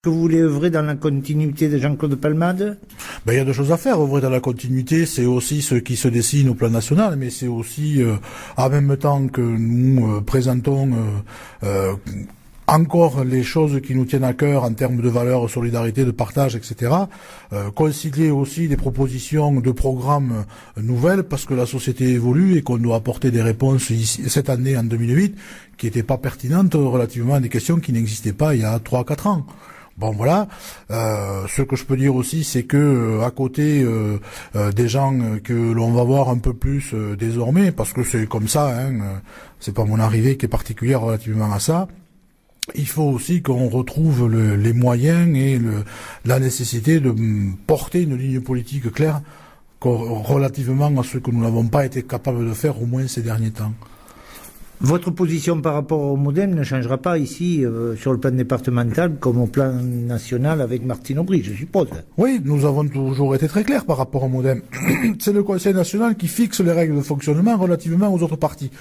Que vous voulez œuvrer dans la continuité de Jean-Claude Palmade? Il y a deux choses à faire. Œuvrer dans la continuité, c'est aussi ce qui se dessine au plan national, mais c'est aussi, en même temps que nous présentons encore les choses qui nous tiennent à cœur en termes de valeurs, solidarité, de partage, etc. Concilier aussi des propositions de programmes nouvelles, parce que la société évolue et qu'on doit apporter des réponses cette année, en 2008, qui n'étaient pas pertinentes relativement à des questions qui n'existaient pas il y a 3-4 ans. Bon voilà, ce que je peux dire aussi, c'est que à côté des gens que l'on va voir un peu plus désormais, parce que c'est comme ça, c'est pas mon arrivée qui est particulière relativement à ça, il faut aussi qu'on retrouve les moyens et la nécessité de porter une ligne politique claire relativement à ce que nous n'avons pas été capables de faire au moins ces derniers temps. Votre position par rapport au MoDem ne changera pas ici sur le plan départemental comme au plan national avec Martine Aubry, je suppose. Oui, nous avons toujours été très clairs par rapport au MoDem. C'est le Conseil national qui fixe les règles de fonctionnement relativement aux autres partis.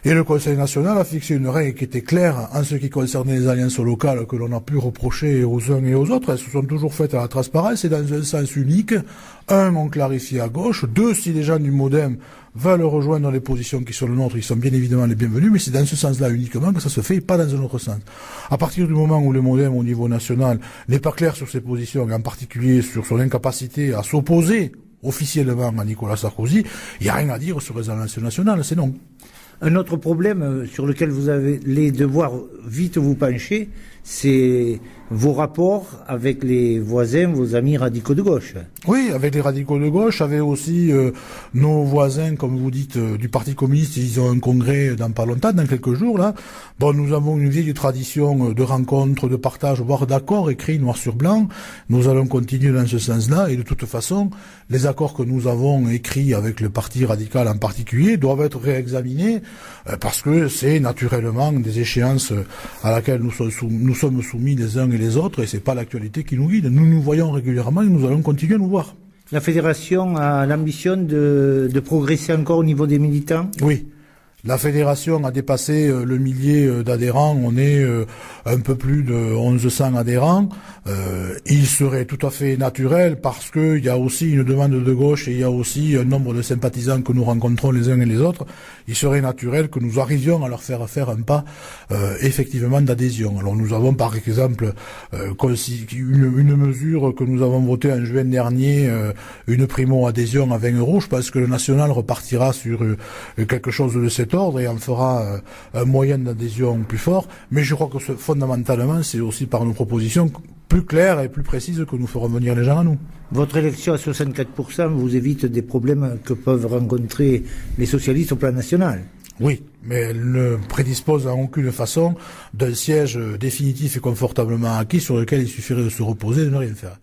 Et le Conseil national a fixé une règle qui était claire en ce qui concernait les alliances locales que l'on a pu reprocher aux uns et aux autres. Elles se sont toujours faites à la transparence et dans un sens unique. Un, on clarifie à gauche. Deux, si les gens du MoDem veulent rejoindre les positions qui sont les nôtres, ils sont bien évidemment les bienvenus, mais c'est dans ce sens-là uniquement que ça se fait et pas dans un autre sens. À partir du moment où le MoDem au niveau national n'est pas clair sur ses positions, et en particulier sur son incapacité à s'opposer officiellement à Nicolas Sarkozy, il n'y a rien à dire sur les alliances nationales, c'est non. Un autre problème sur lequel vous allez devoir vite vous pencher, c'est vos rapports avec les voisins, vos amis radicaux de gauche. Oui, avec les radicaux de gauche, avec aussi nos voisins, comme vous dites, du Parti communiste. Ils ont un congrès dans pas longtemps, dans quelques jours, là. Bon, nous avons une vieille tradition de rencontres, de partage, voire d'accords écrits noir sur blanc. Nous allons continuer dans ce sens-là. Et de toute façon, les accords que nous avons écrits avec le Parti radical en particulier doivent être réexaminés parce que c'est naturellement des échéances à laquelle nous sommes soumis les uns et les autres, et c'est pas l'actualité qui nous guide. Nous nous voyons régulièrement et nous allons continuer à nous voir. La fédération a l'ambition de progresser encore au niveau des militants? Oui. La fédération a dépassé le millier d'adhérents, on est un peu plus de 1100 adhérents. Il serait tout à fait naturel, parce qu'il y a aussi une demande de gauche et il y a aussi un nombre de sympathisants que nous rencontrons les uns et les autres, il serait naturel que nous arrivions à leur faire faire un pas effectivement d'adhésion. Alors nous avons par exemple une mesure que nous avons votée en juin dernier, une primo-adhésion à 20 €. Je pense que le national repartira sur quelque chose de cet ordre et en fera un moyen d'adhésion plus fort. Mais je crois que fondamentalement, c'est aussi par nos propositions plus claires et plus précises que nous ferons venir les gens à nous. Votre élection à 64% vous évite des problèmes que peuvent rencontrer les socialistes au plan national? Oui, mais elle ne prédispose en aucune façon d'un siège définitif et confortablement acquis sur lequel il suffirait de se reposer et de ne rien faire.